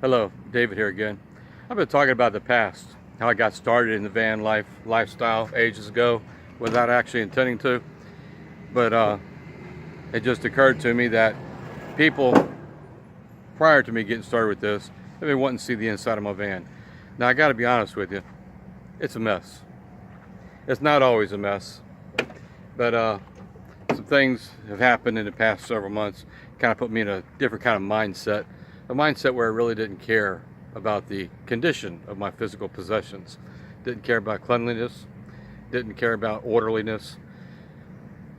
Hello, David here again. I've been talking about the past, how I got started in the van lifestyle ages ago without actually intending to. But it just occurred to me that people prior to me getting started with this have been wanting to see the inside of my van. Now I got to be honest with you, it's a mess. It's not always a mess, but some things have happened in the past several months, kind of put me in a different kind of mindset. A mindset where I really didn't care about the condition of my physical possessions. Didn't care about cleanliness, didn't care about orderliness.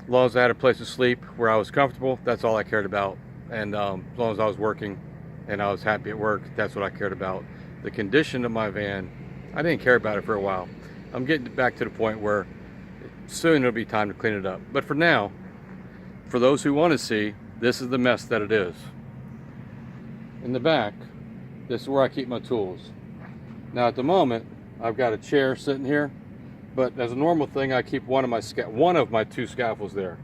As long as I had a place to sleep where I was comfortable, that's all I cared about. And as long as I was working and I was happy at work, that's what I cared about. The condition of my van, I didn't care about it for a while. I'm getting back to the point where soon it'll be time to clean it up. But for now, for those who want to see, this is the mess that it is. In the back, this is where I keep my tools. Now at the moment, I've got a chair sitting here, but as a normal thing, I keep one of my two scaffolds there.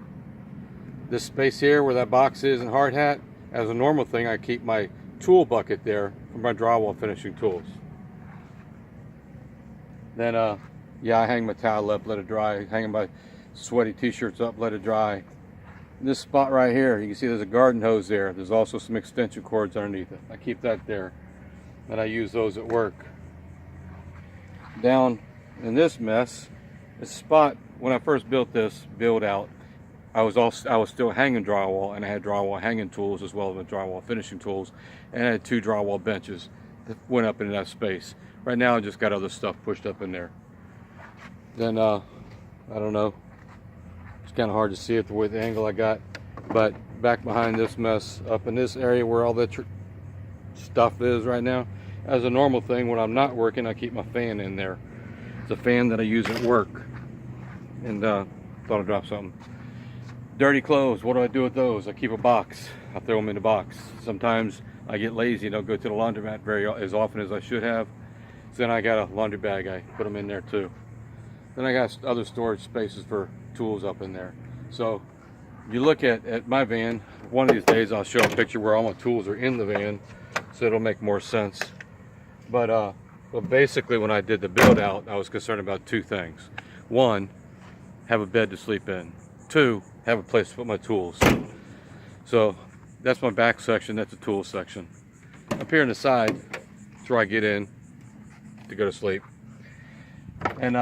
This space here where that box is and hard hat, as a normal thing, I keep my tool bucket there for my drywall finishing tools. Then, yeah, I hang my towel up, let it dry. Hanging my sweaty t-shirts up, let it dry. This spot right here, you can see there's a garden hose there. There's also some extension cords underneath it. I keep that there, and I use those at work. Down in this mess, this spot, when I first built this build out, I was still hanging drywall, and I had drywall hanging tools as well as drywall finishing tools, and I had two drywall benches that went up into that space. Right now I just got other stuff pushed up in there. Then I don't know, it's kind of hard to see it with the angle I got, but back behind this mess, up in this area where all that stuff is right now, as a normal thing, when I'm not working, I keep my fan in there. It's a fan that I use at work. And thought I'd drop something. Dirty clothes, what do I do with those? I keep a box. I throw them in the box. Sometimes I get lazy and don't go to the laundromat as often as I should have. So then I got a laundry bag, I put them in there too. Then I got other storage spaces for tools up in there. So you look at my van, one of these days I'll show a picture where all my tools are in the van, so it'll make more sense. But basically when I did the build out, I was concerned about two things. One, have a bed to sleep in. Two, have a place to put my tools. So that's my back section, that's the tool section. Up here on the side, that's where I get in to go to sleep. And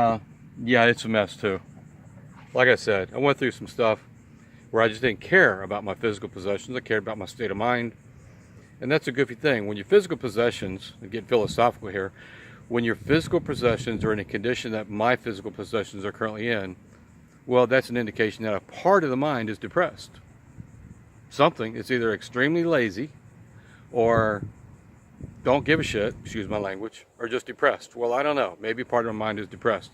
yeah, it's a mess too. Like I said, I went through some stuff where I just didn't care about my physical possessions. I cared about my state of mind. And that's a goofy thing. When your physical possessions, and get philosophical here, when your physical possessions are in a condition that my physical possessions are currently in, well, that's an indication that a part of the mind is depressed. Something, it's either extremely lazy or don't give a shit, excuse my language, or just depressed. Well, I don't know. Maybe part of my mind is depressed.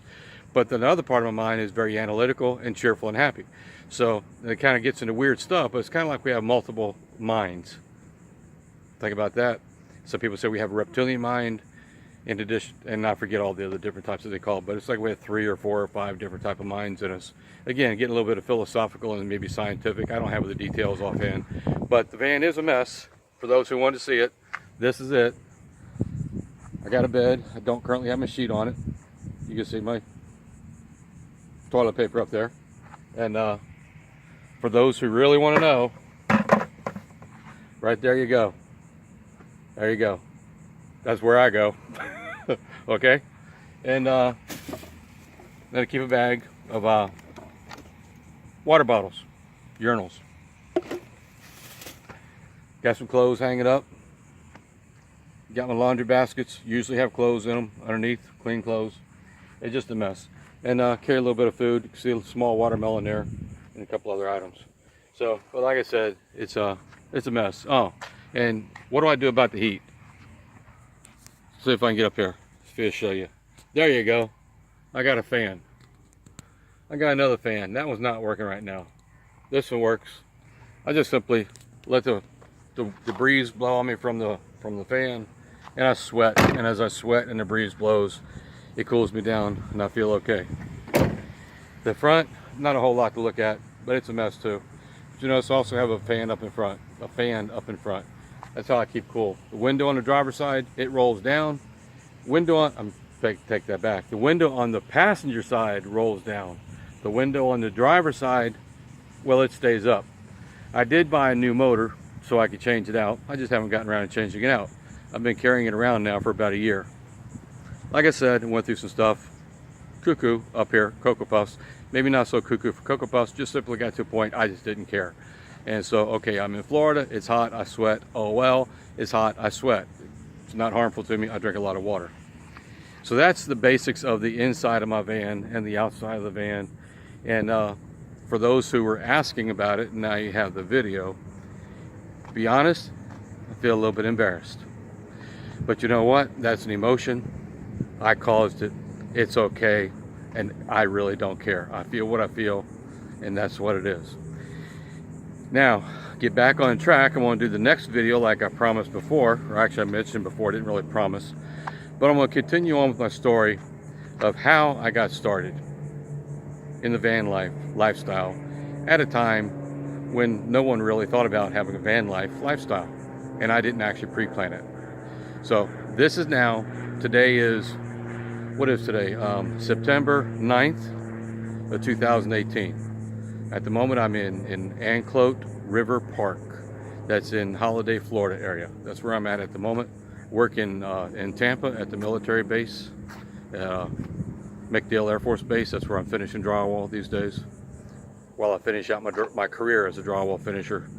But then the other part of my mind is very analytical and cheerful and happy. So it kind of gets into weird stuff, but it's kind of like we have multiple minds. Think about that. Some people say we have a reptilian mind, in addition, and I forget all the other different types that they call it, but it's like we have 3 or 4 or 5 different type of minds in us. Again, getting a little bit of philosophical and maybe scientific. I don't have the details offhand. But the van is a mess. For those who want to see it, this is it. I got a bed. I don't currently have my sheet on it. You can see my toilet paper up there. And for those who really want to know, right there you go. There you go. That's where I go. Okay? And then I keep a bag of water bottles, urinals. Got some clothes hanging up. Got my laundry baskets, usually have clothes in them underneath, clean clothes. It's just a mess. And carry a little bit of food. You can see a small watermelon there and a couple other items. So, but like I said, it's a mess. Oh, and what do I do about the heat? See if I can get up here. I'll show you. There you go. I got a fan. I got another fan. That one's not working right now. This one works. I just simply let the breeze blow on me from the fan, and I sweat. And as I sweat and the breeze blows, it cools me down, and I feel okay. The front, not a whole lot to look at, but it's a mess too. But you notice I also have a fan up in front. That's how I keep cool. The window on the driver's side, it rolls down. Window on, take that back. The window on the passenger side rolls down. The window on the driver's side, well, it stays up. I did buy a new motor so I could change it out. I just haven't gotten around to changing it out. I've been carrying it around now for about a year. Like I said, I went through some stuff. Cuckoo up here, Cocoa Puffs. Maybe not so cuckoo for Cocoa Puffs, just simply got to a point I just didn't care. And so, okay, I'm in Florida, it's hot, I sweat. Oh well, it's hot, I sweat. It's not harmful to me, I drink a lot of water. So that's the basics of the inside of my van and the outside of the van. And for those who were asking about it, now you have the video. To be honest, I feel a little bit embarrassed. But you know what? That's an emotion. I caused it. It's okay. And I really don't care. I feel what I feel, and that's what it is. Now, get back on track. I want to do the next video like I promised before, or actually I mentioned before, I didn't really promise. But I'm going to continue on with my story of how I got started in the van lifestyle at a time when no one really thought about having a van lifestyle, and I didn't actually pre-plan it. So this is now, today is, what is today? September 9th of 2018. At the moment I'm in Anclote River Park. That's in Holiday, Florida area. That's where I'm at the moment. Working in Tampa at the military base, MacDill Air Force Base. That's where I'm finishing drywall these days. While I finish out my career as a drywall finisher,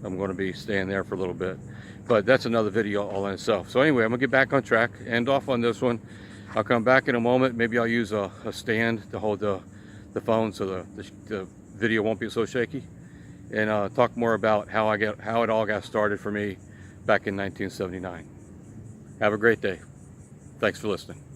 I'm going to be staying there for a little bit. But that's another video all in itself. So anyway, I'm going to get back on track, end off on this one. I'll come back in a moment. Maybe I'll use a stand to hold the phone so the video won't be so shaky, and talk more about how it all got started for me back in 1979. Have a great day. Thanks for listening.